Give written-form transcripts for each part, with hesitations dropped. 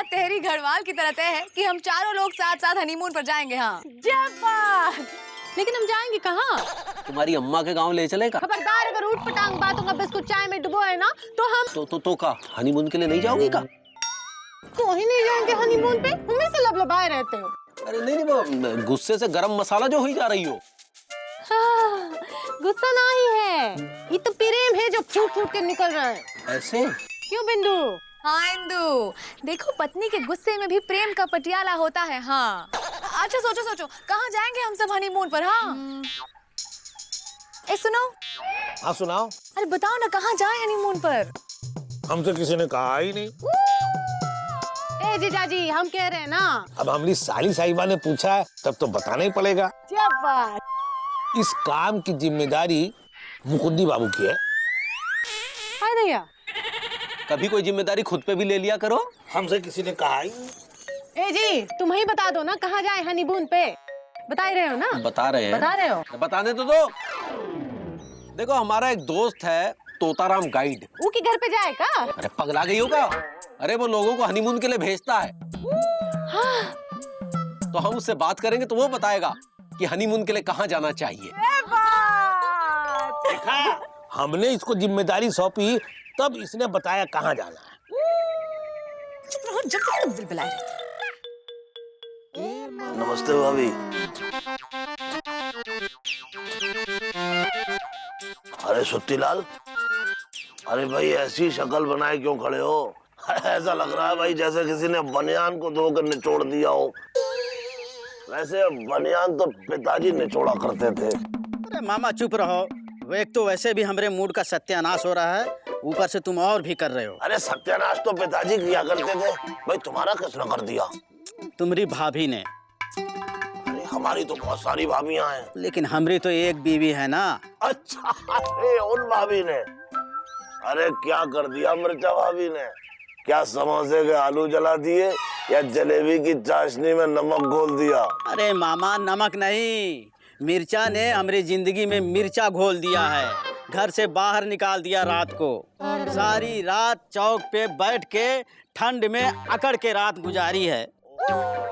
बात तेरी घड़वाल की तरह तय है कि हम चारों लोग साथ साथ हनीमून पर जाएंगे। हाँ जब्बार। लेकिन हम जाएंगे कहाँ? तुम्हारी अम्मा के गांव ले चलेगा। खबरदार, अगर ऊट पटांग बातों का बिस्कुट चाय में डुबो है ना तो हम तो का हनीमून के लिए नहीं जाओगी का? तो ही नहीं जाएंगे हनीमून पे। हमें से लबलबाए रहते हो। अरे नहीं वो गुस्से से गरम मसाला जो हुई जा रही हो। हाँ, गुस्सा नहीं है, ये तो प्रेम है जो फूट फूट के निकल रहा है। ऐसे क्यों बिंदु? हाँ इंदु, देखो पत्नी के गुस्से में भी प्रेम का पटियाला होता है। हाँ अच्छा सोचो कहाँ जाएंगे हम सब हनीमून पर? हाँ ए सुनो। हाँ सुनाओ। अरे बताओ ना कहाँ जाए हनीमून पर? हमसे किसी ने कहा ही नहीं। ए जीजाजी, हम कह रहे हैं ना। अब हमारी साली साहिबा ने पूछा है तब तो बताना ही पड़ेगा। क्या बात। इस काम की जिम्मेदारी मुकुंदी बाबू की है। हाय भैया, कभी कोई जिम्मेदारी खुद पे भी ले लिया करो। हमसे किसी ने कहा ही नहीं। ए जी तुम ही बता दो ना कहाँ जाए हनीमून पे। बता ही रहे हो ना? बता रहे हैं। बताने तो दो। देखो हमारा एक दोस्त है तोताराम गाइड। वो के घर पे जाए का? अरे पगला गई होगा। अरे वो लोगों को हनीमून के लिए भेजता है। हाँ। तो हम उससे बात करेंगे तो वो बताएगा कि हनीमून के लिए कहाँ जाना चाहिए। देखा, हमने इसको जिम्मेदारी सौंपी तब इसने बताया कहाँ जाना है। जब तक तुम बिलबिलाए रहते। नमस्ते भाभी। अरे सुत्तीलाल, अरे भाई ऐसी शक्ल बनाए क्यों खड़े हो? ऐसा लग रहा है भाई जैसे किसी ने बनियान को धोकर निचोड़ दिया हो। वैसे बनियान तो पिताजी निचोड़ा करते थे। अरे मामा चुप रहो। वो एक तो वैसे भी हमारे मूड का सत्यानाश हो रहा है, ऊपर से तुम और भी कर रहे हो। अरे सत्यानाश तो पिताजी किया करते थे भाई, तुम्हारा किसने कर दिया? तुम्हारी भाभी ने। अरे हमारी तो बहुत सारी भाभियां हैं। लेकिन हमारी तो एक बीवी है ना। अच्छा, अरे उन भाभी ने। अरे क्या कर दिया मिर्चा भाभी ने? क्या समोसे के आलू जला दिए या जलेबी की चाशनी में नमक घोल दिया? अरे मामा नमक नहीं, मिर्चा ने हमारी जिंदगी में मिर्चा घोल दिया है। घर से बाहर निकाल दिया रात को। सारी रात चौक पे बैठ के ठंड में अकड़ के रात गुजारी है।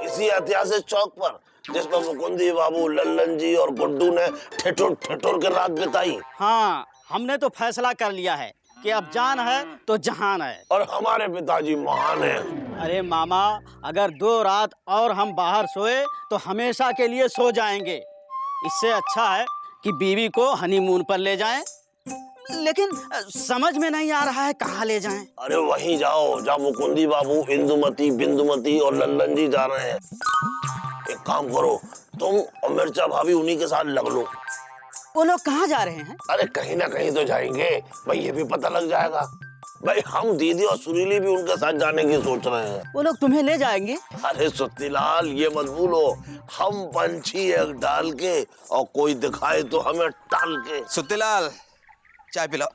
इसी ऐतिहासिक चौक पर जिस पर मुकुंदी बाबू, लल्लन जी और गुड्डू ने ठिठुर ठिठुर के रात बिताई। हाँ, हमने तो फैसला कर लिया है कि अब जान है तो जहान है। और हमारे पिताजी महान हैं। अरे मामा, अगर 2 रात और हम बाहर सोए तो हमेशा के लिए सो जाएंगे। इससे अच्छा है कि बीवी को हनीमून पर ले जाएं। लेकिन समझ में नहीं आ रहा है कहाँ ले जाएं। अरे वहीं जाओ जहाँ मुकुंदी बाबू, इंदुमती, बिंदुमती और लल्लन जी जा रहे हैं। एक काम करो, तुम और मिर्चा भाभी उन्हीं के साथ लग लो। वो लोग कहाँ जा रहे हैं? अरे कहीं ना कहीं तो जाएंगे भाई, ये भी पता लग जाएगा। भाई हम दीदी और सुरीली भी उनके साथ जाने की सोच रहे हैं। वो लोग तुम्हें ले जाएंगे? अरे सुत्तीलाल, ये मत भूलो, हम पंछी एक डाल के और कोई दिखाए तो हमें टाल के। सुत्तीलाल चाय पिलाओ।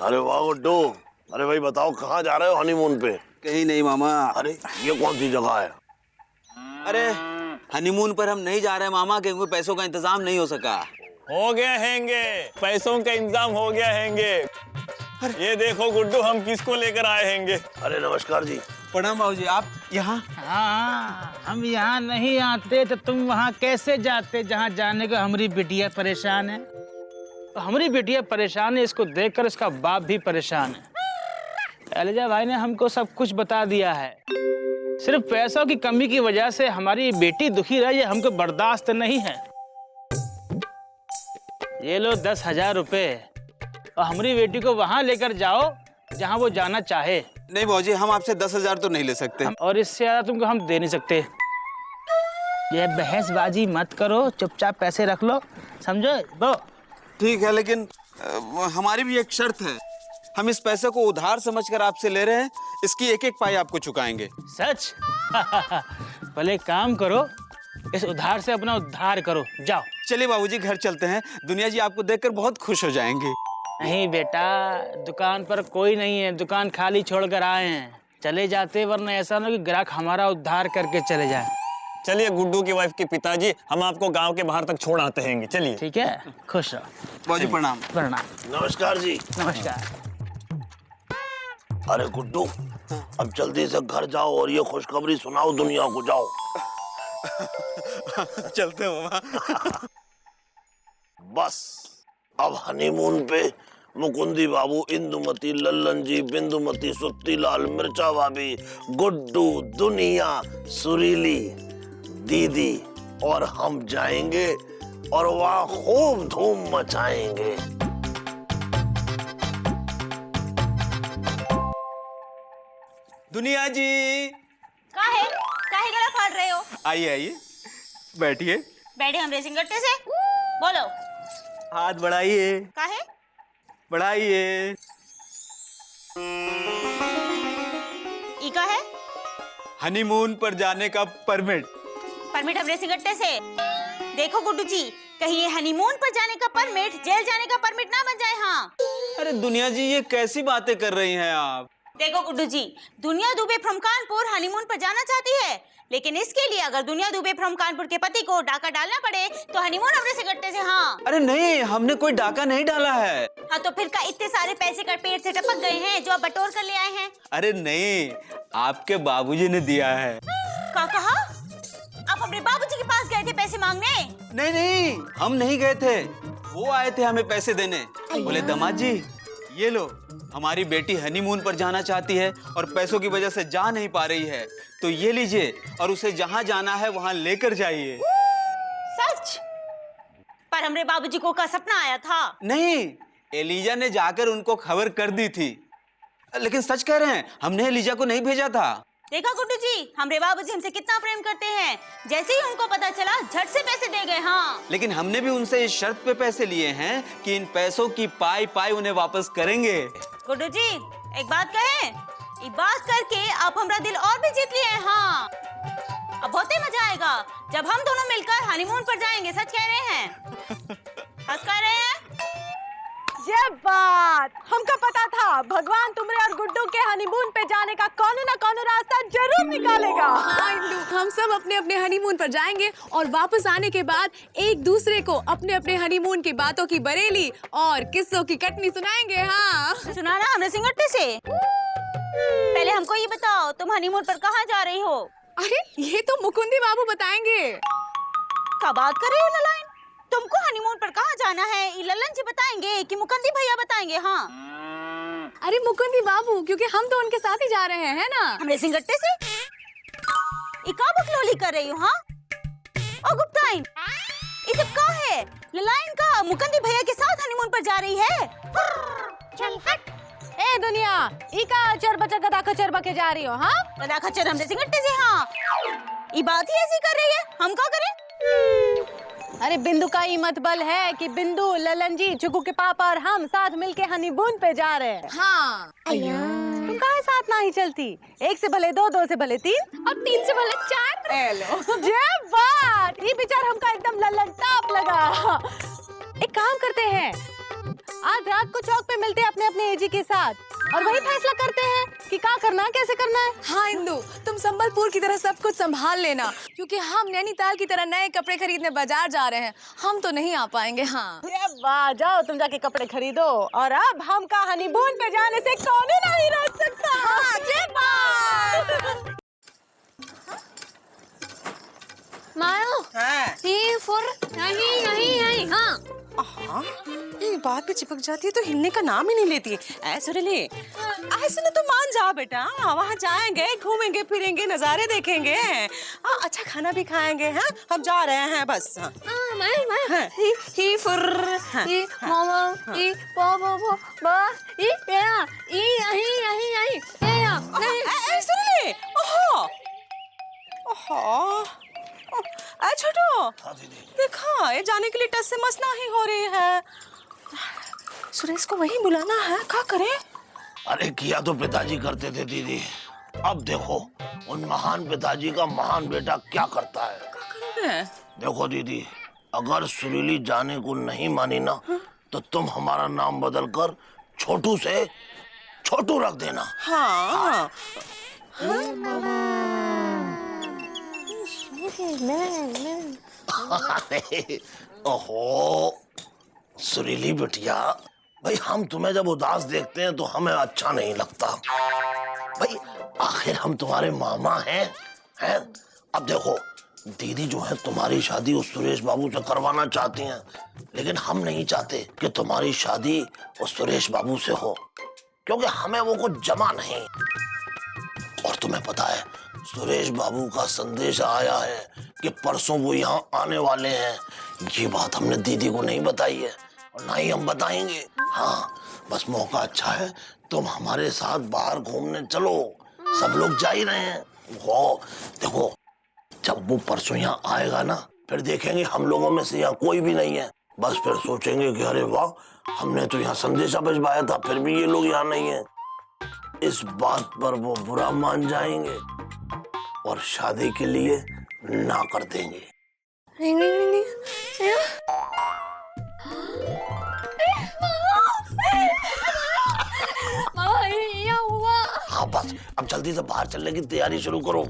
अरे वाह गुड्डू, अरे भाई बताओ कहाँ जा रहे हो हनीमून पे? कहीं नहीं मामा। अरे ये कौन सी जगह है? अरे हनीमून पर हम नहीं जा रहे मामा, क्योंकि पैसों का इंतजाम नहीं हो सका। हो गया हैंगे, पैसों का इंतजाम हो गया हैंगे। ये देखो गुड्डू, हम किसको लेकर आए हैंगे। अरे नमस्कार जी। प्रणाम बाबूजी, आप यहाँ? हाँ, हम यहाँ नहीं आते तो तुम वहाँ कैसे जाते जहाँ जाने को हमारी बिटिया परेशान है। तो हमारी बिटिया परेशान है, इसको देखकर इसका बाप भी परेशान है। एलिजा भाई ने हमको सब कुछ बता दिया है। सिर्फ पैसों की कमी की वजह से हमारी बेटी दुखी रही, ये हमको बर्दाश्त नहीं है। ये लो 10,000 रुपए और हमारी बेटी को वहां लेकर जाओ जहां वो जाना चाहे। नहीं बाबूजी, हम आपसे 10,000 तो नहीं ले सकते। और इससे ज्यादा तुमको हम दे नहीं सकते। ये बहसबाजी मत करो, चुपचाप पैसे रख लो, समझो? वो ठीक है, लेकिन हमारी भी एक शर्त है। हम इस पैसे को उधार समझकर आपसे ले रहे हैं, इसकी एक एक पाई आपको चुकाएंगे। सच? पहले काम करो, इस उधार से अपना उद्धार करो, जाओ। चलिए बाबूजी घर चलते हैं, दुनिया जी आपको देखकर बहुत खुश हो जाएंगे। नहीं बेटा, दुकान पर कोई नहीं है, दुकान खाली छोड़कर आए हैं। चले जाते, वरना ऐसा ना कि ग्राहक हमारा उद्धार करके चले जाए। चलिए गुड्डू की वाइफ के पिताजी, हम आपको गांव के बाहर तक छोड़ आते हैंगे। चलिए। ठीक है, खुश रहो। बाबूजी प्रणाम। प्रणाम। नमस्कार जी। नमस्कार। अरे गुड्डू, अब जल्दी से घर जाओ और ये खुशखबरी सुनाओ दुनिया को, जाओ। चलते हैं मामा। बस अब हनीमून पे मुकुंदी बाबू, इंदुमती, लल्लन जी, बिंदुमती, सुत्तीलाल, मिर्चा भाभी, गुड्डू, दुनिया, सुरीली, दीदी और हम जाएंगे और वहाँ खूब धूम मचाएंगे। दुनिया जी, काहे गला फाड़ रहे हो? आइए आइए, बैठिए। बैठे हम रेसिंग गट्टे से। बोलो। हाथ बढ़ाइए, काहे? बढ़ाइए। ई का है? हनीमून पर जाने का परमिट। परमिट हम रेसिंग गट्टे से। देखो गुड्डू जी, कहीं ये हनीमून पर जाने का परमिट जेल जाने का परमिट ना बन जाए। हाँ अरे दुनिया जी, ये कैसी बातें कर रही हैं आप? देखो गुड्डू जी, दुनिया दुबे फ्रॉम कानपुर हनीमून पर जाना चाहती है, लेकिन इसके लिए अगर दुनिया दुबे फ्रॉम कानपुर के पति को डाका डालना पड़े तो हनीमून हमरे से गट्टे से। हाँ अरे नहीं, हमने कोई डाका नहीं डाला है। हाँ तो फिर का इतने सारे पैसे का पेट से टपक गए हैं जो आप बटोर कर ले आए हैं? अरे नहीं, आपके बाबूजी ने दिया है। का कहा? आप अपने बाबूजी के पास गए थे पैसे मांगने? नहीं नहीं, हम नहीं गए थे, वो आए थे हमें पैसे देने। बोले दामाद जी, ये लो, हमारी बेटी हनीमून पर जाना चाहती है और पैसों की वजह से जा नहीं पा रही है, तो ये लीजिए और उसे जहाँ जाना है वहाँ लेकर जाइए। सच? पर हमरे बाबूजी को का सपना आया था? नहीं, एलिजा ने जाकर उनको खबर कर दी थी। लेकिन सच कह रहे हैं, हमने एलिजा को नहीं भेजा था। देखा गुड्डू जी, हमरे बाबूजी हमसे कितना प्रेम करते हैं। जैसे ही उनको पता चला झट से पैसे दे गए। हाँ लेकिन हमने भी उनसे इस शर्त पे पैसे लिए हैं कि इन पैसों की पाई पाई उन्हें वापस करेंगे। गुड्डू जी, एक बात कहें, एक बात करके आप हमारा दिल और भी जीत लिए। हाँ अब बहुत ही मजा आएगा जब हम दोनों मिलकर हनीमून पर जाएंगे। सच कह रहे हैं? हंस कह रहे हैं? ये बात हमको पता था, भगवान तुमरे और गुड्डू के हनीमून पे जाने का कौन ना कौन रास्ता जरूर निकालेगा। हाँ इंदु, हम सब अपने अपने हनीमून पर जाएंगे और वापस आने के बाद एक दूसरे को अपने अपने हनीमून की बातों की बरेली और किस्सों की कटनी सुनाएंगे। हाँ सुना ना हमने सिंगट्टे से। पहले हमको ये बताओ, तुम हनीमून पर कहाँ जा रही हो? अरे ये तो मुकुंदी बाबू बताएंगे। क्या बात कर रही हो ललाइन? तुमको हनीमून पर कहाँ जाना है ये ललन जी बताएंगे कि मुकुंदी भैया बताएंगे? हाँ अरे मुकुंदी बाबू, क्योंकि हम तो उनके साथ ही जा रहे हैं ना। हमरे सिंगट्टे से। इका बकलोली कर रही हो? हाँ ओ गुप्ताइन, ये सब का है? ललाइन का मुकुंदी भैया के साथ हनीमून पर जा रही है? चल हट। ए दुनिया, इका चर बचा गदा खचर बके जा रही हो? हाँ गदा खच्चर हमरे सिंगट्टे से। हाँ ये बात ही ऐसी कर रही है, हम क्या करें? अरे बिंदु का ही मतबल है कि बिंदु, ललन जी, चुकू के पापा और हम साथ मिलके हनीमून पे जा रहे हैं। हाँ तुम काहे साथ ना ही चलती? एक से भले दो, दो से भले तीन और तीन से भले चार। ये बात, ये विचार हमका एकदम लल्लन टाप लगा। एक काम करते हैं, आज रात को चौक पे मिलते हैं अपने अपने एजी के साथ और वही फैसला करते हैं कि क्या करना है, कैसे करना है। हाँ इंदु, तुम संबलपुर की तरह सब कुछ संभाल लेना, क्योंकि हम नैनीताल की तरह नए कपड़े खरीदने बाजार जा रहे हैं। हम तो नहीं आ पाएंगे। हाँ ये वाह, जाओ तुम जाके कपड़े खरीदो और अब हम का हनीमून पे जाने से कौन नहीं रोक सकता। हाँ, ये बात। मायो टी फॉर यहीं यहीं यहीं। हाँ ये बात पे चिपक जाती है तो हिलने का नाम ही नहीं लेती है। ऐसे ले ऐसे ना तो मान जा बेटा, वहाँ जाएंगे, घूमेंगे फिरेंगे, नजारे देखेंगे, अच्छा खाना भी खाएंगे। हैं हम जा रहे हैं बस। ही फुर ही मामा ही पापा बा ही या यहीं यहीं यहीं या ऐसे ले। ओहो ओहो छोटू, देखा ये जाने के लिए टस से मस नहीं हो रही है। सुरेश को वहीं बुलाना है, क्या करे? अरे किया तो पिताजी करते थे दीदी, अब देखो उन महान पिताजी का महान बेटा क्या करता है। देखो दीदी, अगर सुरीली जाने को नहीं मानी ना तो तुम हमारा नाम बदल कर छोटू से छोटू रख देना। हाँ ओहो सुरीली बिटिया, भाई हम तुम्हें जब उदास देखते हैं तो हमें अच्छा नहीं लगता। भाई आखिर हम तुम्हारे मामा हैं? अब देखो, दीदी जो है तुम्हारी शादी उस सुरेश बाबू से करवाना चाहती हैं, लेकिन हम नहीं चाहते कि तुम्हारी शादी उस सुरेश बाबू से हो, क्योंकि हमें वो कुछ जमा नहीं। और तुम्हें पता है, सुरेश बाबू का संदेश आया है कि परसों वो यहाँ आने वाले हैं। ये बात हमने दीदी को नहीं बताई है और ना ही हम बताएंगे। हाँ, बस मौका अच्छा है, तुम हमारे साथ बाहर घूमने चलो। सब लोग जा ही रहे हैं। वो देखो, जब वो परसों यहाँ आएगा ना, फिर देखेंगे हम लोगों में से यहाँ कोई भी नहीं है। बस फिर सोचेंगे कि अरे वाह, हमने तो यहाँ संदेशा भिजवाया था, फिर भी ये लोग यहाँ नहीं है। इस बात पर वो बुरा मान जाएंगे और शादी के लिए ना कर देंगे। हाँ बस, अब जल्दी से बाहर चलने की तैयारी शुरू करो।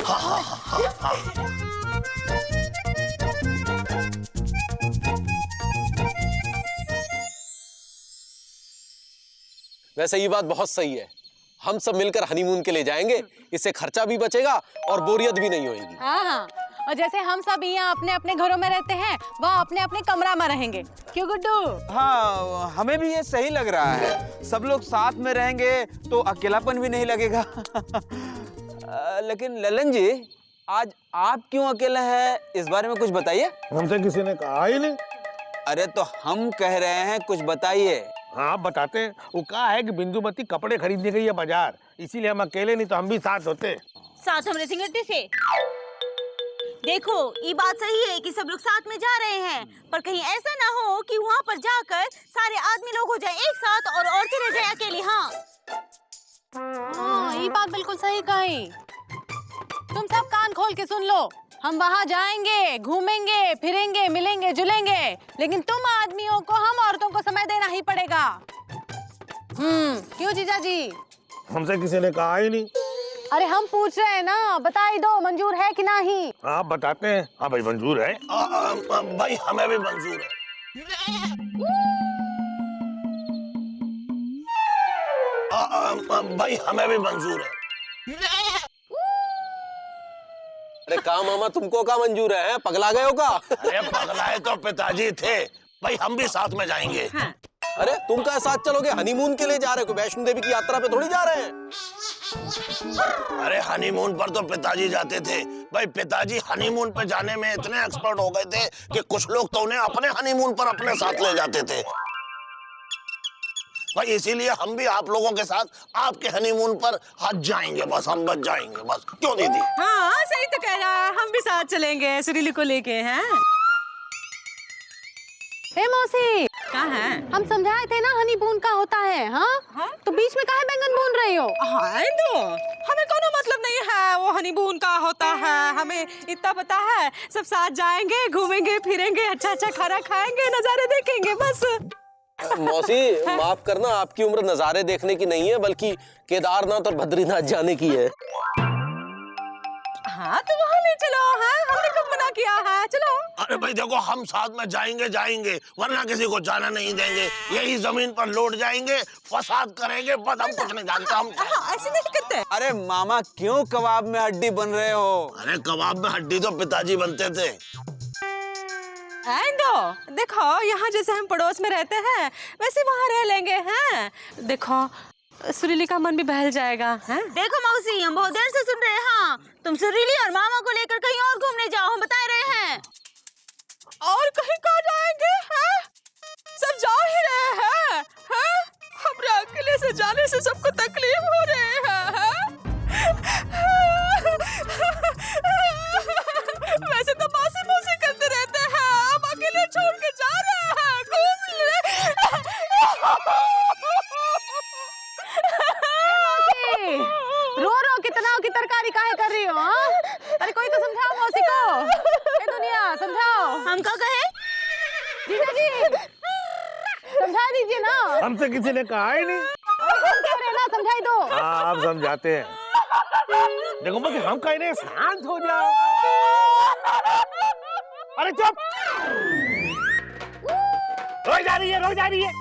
हाँ। वैसे ये बात बहुत सही है, हम सब मिलकर हनीमून के लिए जाएंगे, इससे खर्चा भी बचेगा और बोरियत भी नहीं होगी। हाँ, और जैसे हम सब यहाँ अपने अपने घरों में रहते हैं, वह अपने अपने कमरा में रहेंगे। क्यों गुड्डू? हाँ, हमें भी ये सही लग रहा है। सब लोग साथ में रहेंगे तो अकेलापन भी नहीं लगेगा। लेकिन ललन जी, आज आप क्यों अकेले हैं, इस बारे में कुछ बताइए। हमसे किसी ने कहा ही नहीं। अरे तो हम कह रहे हैं, कुछ बताइए। हाँ बताते हैं। वो कहा है कि बिंदुमती कपड़े खरीदने गई है बाजार, इसीलिए हम अकेले, नहीं तो हम भी साथ होते। साथ हमरे सिंगरती से। देखो, ये बात सही है कि सब लोग साथ में जा रहे हैं, पर कहीं ऐसा ना हो कि वहाँ पर जाकर सारे आदमी लोग हो जाए एक साथ और औरतें रह जाए अकेली। हाँ, ये बात बिल्कुल सही कही। तुम सब कान खोल के सुन लो, हम वहाँ जाएंगे, घूमेंगे, फिरेंगे, मिलेंगे, जुलेंगे, लेकिन तुम आदमियों को, हम औरतों को समय देना ही पड़ेगा। क्यों जीजा जी? हमसे किसी ने कहा ही नहीं। अरे हम पूछ रहे हैं ना, बता ही दो, मंजूर है कि नहीं? हाँ बताते हैं। हाँ भाई मंजूर है। भाई हमें भी मंजूर है। भाई हमें भी मंजूर है। अरे का मामा, तुमको का मंजूर है, पगला गए हो का? अरे पगलाए तो पिताजी थे। भाई हम भी साथ में जाएंगे। हाँ। अरे तुम का साथ चलोगे? हनीमून के लिए जा रहे हो, वैष्णो देवी की यात्रा पे थोड़ी जा रहे हैं। अरे हनीमून पर तो पिताजी जाते थे। भाई पिताजी हनीमून पर जाने में इतने एक्सपर्ट हो गए थे कि कुछ लोग तो उन्हें अपने हनीमून पर अपने साथ ले जाते थे। भाई इसीलिए हम भी आप लोगों के साथ आपके हनीमून पर हाथ जाएंगे। बस हम बच जाएंगे बस। क्यों दीदी? हाँ सही तो कह रहा है, हम भी साथ चलेंगे सुरीली को लेके। हैं मौसी, कहाँ है? हम समझाए थे ना हनीमून का होता है। हाँ? तो बीच में काहे बैंगन भून रही हो? हाँ तो हमें कोनो मतलब नहीं है वो हनीमून का होता है। हमें इतना पता है, सब साथ जाएंगे, घूमेंगे, फिरेंगे, अच्छा अच्छा खाना खाएंगे, नजारे देखेंगे, बस। मौसी माफ करना, आपकी उम्र नजारे देखने की नहीं है, बल्कि केदारनाथ और बद्रीनाथ जाने की है। हाँ तो वहाँ ले चलो। हाँ, हमने कब मना किया है, चलो। अरे भाई देखो, हम साथ में जाएंगे, वरना किसी को जाना नहीं देंगे। यही जमीन पर लौट जाएंगे, फसाद करेंगे, बस हम कुछ नहीं जानते। हम ऐसे नहीं करते। अरे मामा, क्यों कबाब में हड्डी बन रहे हो? अरे कबाब में हड्डी तो पिताजी बनते थे। देखो, यहाँ जैसे हम पड़ोस में रहते हैं, वैसे वहाँ रह लेंगे। हैं देखो, सुरीली का मन भी बहल जाएगा। हैं? देखो मौसी, हम बहुत देर से सुन रहे हैं। हाँ, तुम सुरीली और मामा को लेकर कहीं और घूमने जाओ, हम बता रहे हैं। और कहीं कहाँ जाएंगे? हैं? सब जा ही रहे हैं। हैं? हमरे अकेले से जाने से सबको तकलीफ हो रही है। वैसे तो मौसी करते रहते हैं, अब अकेले छोड़ के जा रहे हैं। घूम ले। रो रो कितना की तरकारी काहे कर रही हो? अरे कोई तो समझाओ मौसी को। ए दुनिया समझाओ। हम क्या कहे? जीजा जी समझा दीजिए ना। हमसे किसी ने कहा ही नहीं। हम कह रहे हैं ना, समझाई दो। हाँ आप समझाते हैं। देखो बस, हम कह रहे हैं शांत हो जाओ। अरे चुप, रोई जा रही है।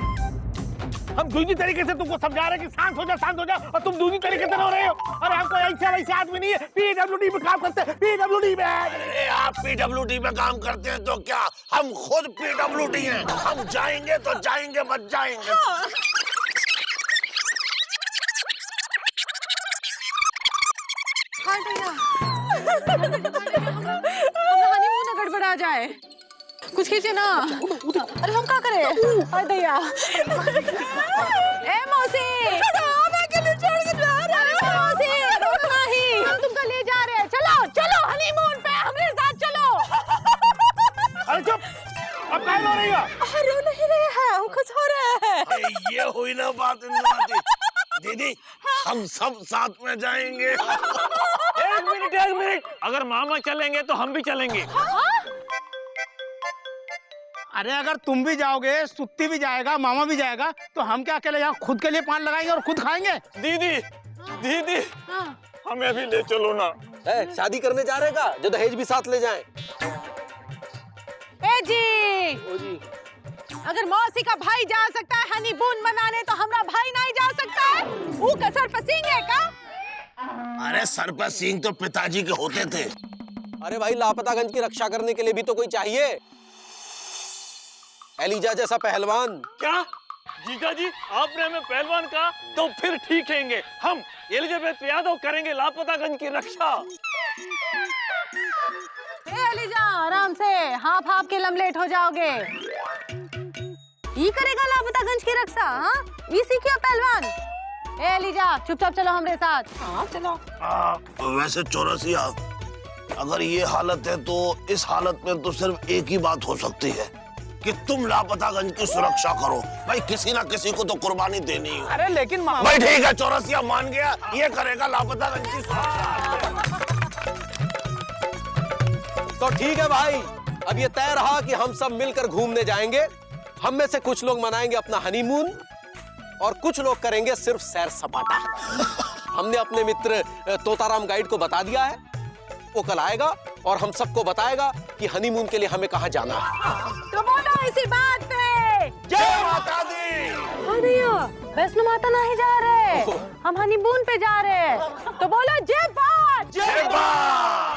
हम दूसरी तरीके से तुमको समझा रहे हैं कि शांत हो जा और तुम दूसरी तरीके से रो रहे हो। अरे हम कोई ऐसे वैसे आदमी नहीं है, PWD में काम करते हैं, PWD में। अरे आप PWD में काम करते हैं तो क्या, हम खुद PWD हैं। हम जाएंगे तो जाएंगे, बच जाएंगे। हनीमून न गड़बड़ा जाए, कुछ कीजिए ना। अरे हम क्या करें? अरे दैया। ए मौसी, मैं अकेले छोड़ के जा रहा हूं। अरे मौसी, रोना नहीं, हम तुमको ले जा रहे हैं। चलो चलो हनीमून पे हमारे साथ चलो। अरे चुप, अब क्या रो रही हो? रो नहीं रहे हैं, हम खुश हो रहे हैं। अरे ये हुई ना बात इंद्रावती। दीदी हम सब साथ में जाएंगे। एक मिनट, अगर मामा चलेंगे तो हम भी चलेंगे। अरे अगर तुम भी जाओगे, सुत्ती भी जाएगा, मामा भी जाएगा, तो हम क्या अकेले यहाँ खुद के लिए पान लगाएंगे और खुद खाएंगे? दीदी हमें भी ले चलो ना। शादी करने जा रहे का, जो दहेज भी साथ ले जाएं। ए जी, अगर मौसी का भाई जा सकता है हनीमून मनाने तो हमारा भाई नहीं जा सकता है? वो कसर पसींग है का? अरे सर पर सींग तो पिताजी के होते थे। अरे भाई, लापतागंज की रक्षा करने के लिए भी तो कोई चाहिए। एलिजा जैसा पहलवान। क्या जीजा जी, आपने हमें पहलवान कहा तो फिर ठीक हैंगे। हम एलिजाबेथ यादव करेंगे लापतागंज की रक्षा। एलिजा आराम से, हाफ हाफ के लमलेट हो जाओगे। ये करेगा लापतागंज की रक्षा? हाँ, ये सीखियो पहलवान। एलिजा चुपचाप चलो हमारे साथ। हाँ चलो। वैसे चौरसिया, अगर ये हालत है तो इस हालत में तो सिर्फ एक ही बात हो सकती है कि तुम लापतागंज की सुरक्षा करो। भाई किसी ना किसी को तो कुर्बानी देनी है। अरे लेकिन मामा। भाई ठीक है, चौरसिया मान गया, ये करेगा लापतागंज की सुरक्षा। तो ठीक है भाई, अब ये तय रहा कि हम सब मिलकर घूमने जाएंगे। हम में से कुछ लोग मनाएंगे अपना हनीमून और कुछ लोग करेंगे सिर्फ सैर सपाटा। हमने अपने मित्र तोताराम गाइड को बता दिया है, वो कल आएगा और हम सबको बताएगा कि हनीमून के लिए हमें कहाँ जाना है। तो बोलो इसी बात पे। जय माता दी। वैष्णो माता नहीं जा रहे, हम हनीमून पे जा रहे हैं। तो बोलो जय बात। जय बात।